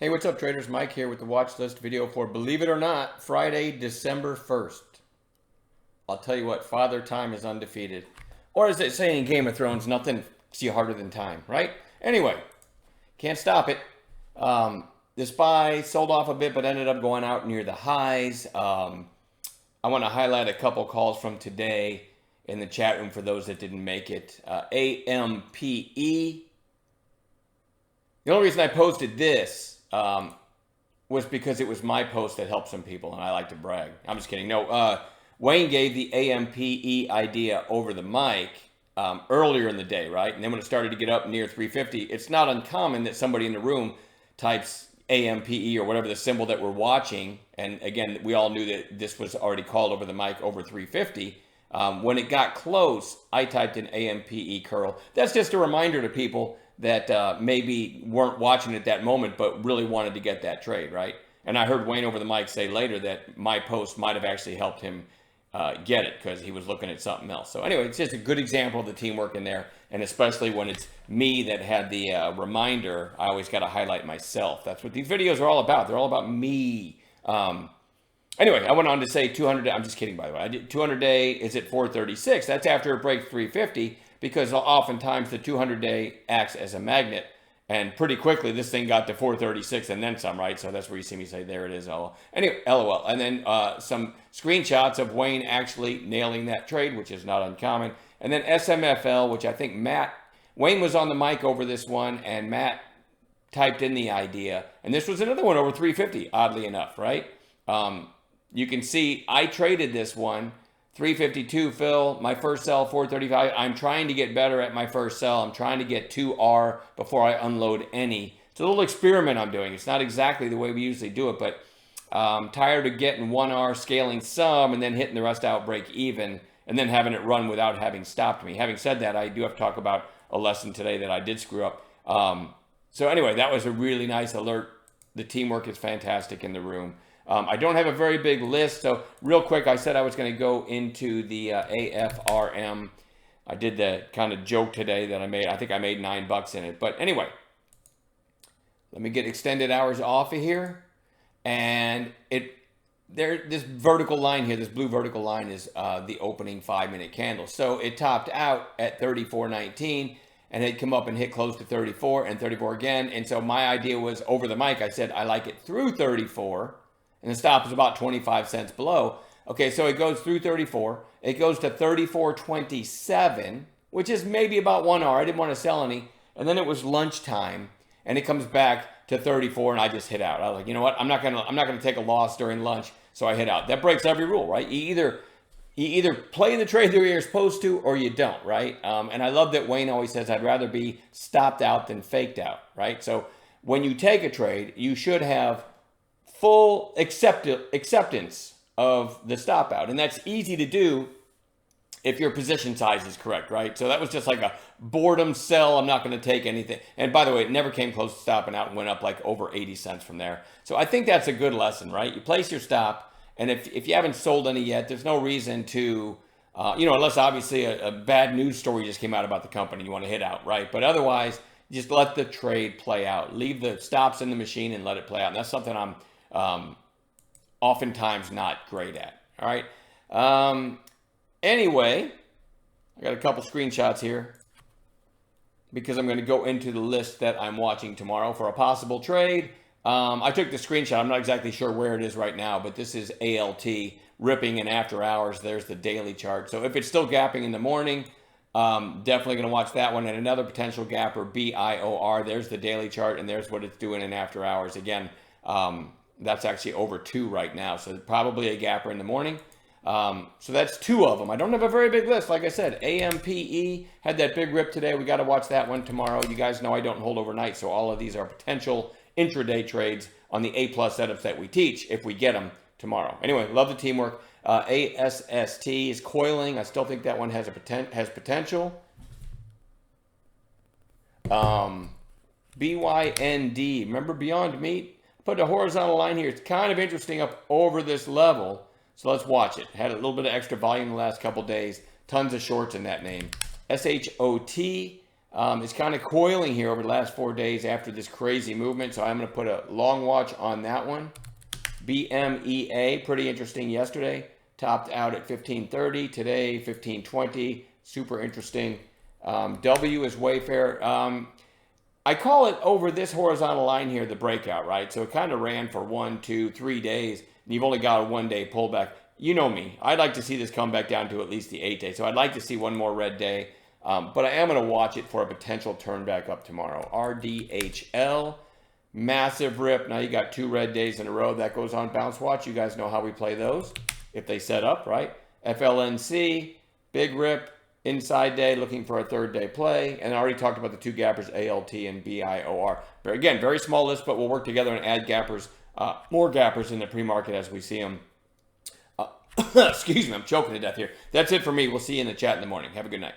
Hey, what's up, traders? Mike here with the watch list video for, believe it or not, Friday, December 1st. I'll tell you what, Father Time is undefeated. Or as they say in Game of Thrones, nothing see harder than time, right? Anyway, can't stop it. This buy sold off a bit, but ended up going out near the highs. I want to highlight a couple calls from today in the chat room for those that didn't make it. AMPE. The only reason I posted this was because it was my post that helped some people, and I like to brag. I'm just kidding. No, Wayne gave the AMPE idea over the mic earlier in the day, right? And then when it started to get up near 350, it's not uncommon that somebody in the room types AMPE or whatever the symbol that we're watching. And again, we all knew that this was already called over the mic over 350. When it got close, I typed in AMPE curl. That's just a reminder to people that maybe weren't watching at that moment, but really wanted to get that trade, right? And I heard Wayne over the mic say later that my post might have actually helped him get it because he was looking at something else. So anyway, it's just a good example of the teamwork in there. And especially when it's me that had the reminder, I always got to highlight myself. That's what these videos are all about. They're all about me. Anyway, I went on to say 200 day, I'm just kidding, by the way. I did 200 day is at 436. That's after it breaks 350 because oftentimes the 200 day acts as a magnet. And pretty quickly, this thing got to 436 and then some, right? So that's where you see me say, there it is, LOL. Anyway, LOL. And then some screenshots of Wayne actually nailing that trade, which is not uncommon. And then SMFL, which I think Wayne was on the mic over this one, and Matt typed in the idea. And this was another one over 350, oddly enough, right? You can see I traded this one, 352 fill, my first sell 435. I'm trying to get better at my first sell. I'm trying to get 2R before I unload any. It's a little experiment I'm doing. It's not exactly the way we usually do it, but I'm tired of getting 1R, scaling some, and then hitting the rest out break even, and then having it run without having stopped me. Having said that, I do have to talk about a lesson today that I did screw up. So anyway, that was a really nice alert. The teamwork is fantastic in the room. I don't have a very big list, so real quick, I said I was going to go into the AFRM. I did the kind of joke today that I made. I think I made $9 in it. But anyway, let me get extended hours off of here. And this vertical line here, this blue vertical line is the opening 5-minute candle. So it topped out at 34.19 and it come up and hit close to 34 and 34 again. And so my idea was over the mic, I said, I like it through 34. And the stop is about 25 cents below. Okay, so it goes through 34. It goes to 34.27, which is maybe about 1 hour. I didn't want to sell any. And then it was lunchtime, and it comes back to 34, and I just hit out. I was like, you know what? I'm not gonna take a loss during lunch, so I hit out. That breaks every rule, right? You either play the trade the way you're supposed to, or you don't, right? And I love that Wayne always says, I'd rather be stopped out than faked out, right? So when you take a trade, you should have full acceptance of the stop out. And that's easy to do if your position size is correct, right? So that was just like a boredom sell. I'm not going to take anything. And by the way, it never came close to stopping out and went up like over 80 cents from there. So I think that's a good lesson, right? You place your stop. And if you haven't sold any yet, there's no reason to, unless obviously a bad news story just came out about the company, you want to hit out, right? But otherwise, just let the trade play out. Leave the stops in the machine and let it play out. And that's something I'm oftentimes not great at. All right. Anyway, I got a couple screenshots here because I'm going to go into the list that I'm watching tomorrow for a possible trade. I took the screenshot. I'm not exactly sure where it is right now, but this is ALT ripping in after hours. There's the daily chart. So if it's still gapping in the morning, definitely going to watch that one. And another potential gapper, BIOR. There's the daily chart, and there's what it's doing in after hours. Again, that's actually over 2 right now. So probably a gapper in the morning. So that's 2 of them. I don't have a very big list. Like I said, AMPE had that big rip today. We got to watch that one tomorrow. You guys know I don't hold overnight. So all of these are potential intraday trades on the A+ setups that we teach if we get them tomorrow. Anyway, love the teamwork. ASST is coiling. I still think that one has potential. BYND. Remember Beyond Meat? Put a horizontal line here. It's kind of interesting up over this level. So let's watch it. Had a little bit of extra volume the last couple days. Tons of shorts in that name. SHOT. It's kind of coiling here over the last 4 days after this crazy movement, so I'm going to put a long watch on that one. BMEA, pretty interesting yesterday. Topped out at 1530. Today, 1520. Super interesting. W is Wayfair. I call it over this horizontal line here the breakout, right? So it kind of ran for 1, 2, 3 days, and you've only got a 1-day pullback. You know me. I'd like to see this come back down to at least the 8-day. So I'd like to see one more red day. But I am going to watch it for a potential turn back up tomorrow. RDHL. Massive rip. Now you got 2 red days in a row. That goes on Bounce Watch. You guys know how we play those if they set up, right? FLNC, big rip, inside day, looking for a 3rd-day play. And I already talked about the 2 gappers, ALT and BIOR. But again, very small list, but we'll work together and add gappers, more gappers in the pre-market as we see them. Excuse me, I'm choking to death here. That's it for me. We'll see you in the chat in the morning. Have a good night.